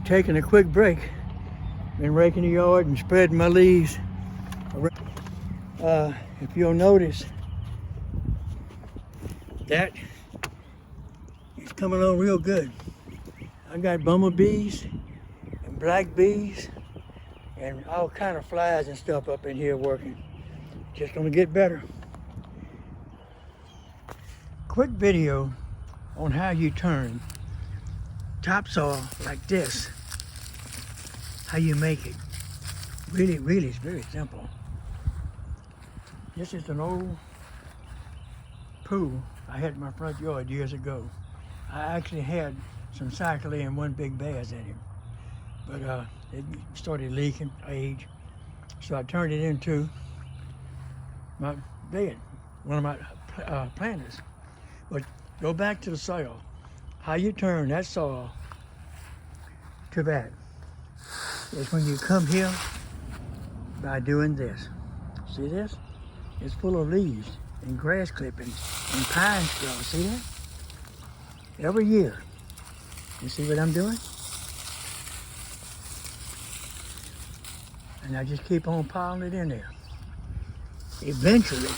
Taking a quick break. Been raking the yard and spreading my leaves. If you'll notice, that is coming on real good. I got bumblebees and black bees and all kind of flies and stuff up in here working. Just gonna get better. Quick video on how you turn topsoil like this, how you make it. Really, it's very simple. This is an old pool I had in my front yard years ago. I actually had some cyclone and one big bass in him, but it started leaking, age, so I turned it into my bed, one of my planters. But go back to the soil. How you turn that soil to that is when you come here by doing this. See this? It's full of leaves and grass clippings and pine straw. See that? Every year. You see what I'm doing? And I just keep on piling it in there. Eventually,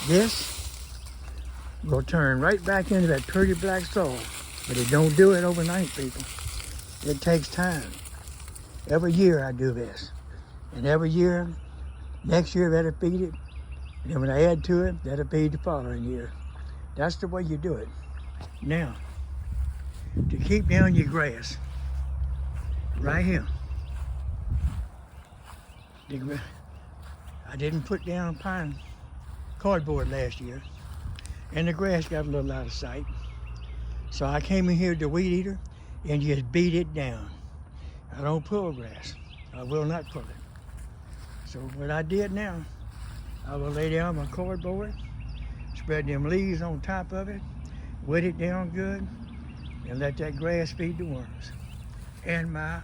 this will turn right back into that pretty black soil. But it don't do it overnight, people. It takes time. Every year I do this. And every year, next year that'll feed it. And then when I add to it, that'll feed the following year. That's the way you do it. Now, to keep down your grass, right here. I didn't put down pine cardboard last year, and the grass got a little out of sight. So I came in here with the weed eater and just beat it down. I don't pull grass. I will not pull it. So what I did now, I will lay down my cardboard, spread them leaves on top of it, wet it down good, and let that grass feed the worms and my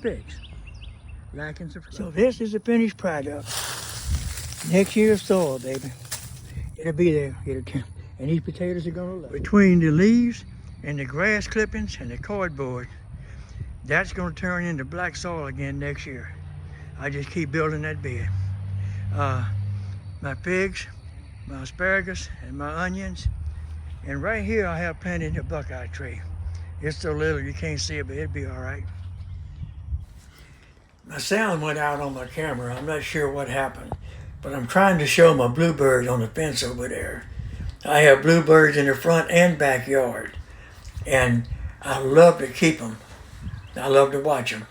pigs. Like and subscribe. So this is the finished product. Next year's soil, baby. It'll be there. And these potatoes are gonna love it. Between the leaves and the grass clippings and the cardboard, that's gonna turn into black soil again next year. I just keep building that bed. My pigs, my asparagus, and my onions. And right here I have planted a buckeye tree. It's so little you can't see it, but it'll be all right. My sound went out on my camera. I'm not sure what happened, but I'm trying to show my bluebirds on the fence over there. I have bluebirds in the front and backyard, and I love to keep them. I love to watch them.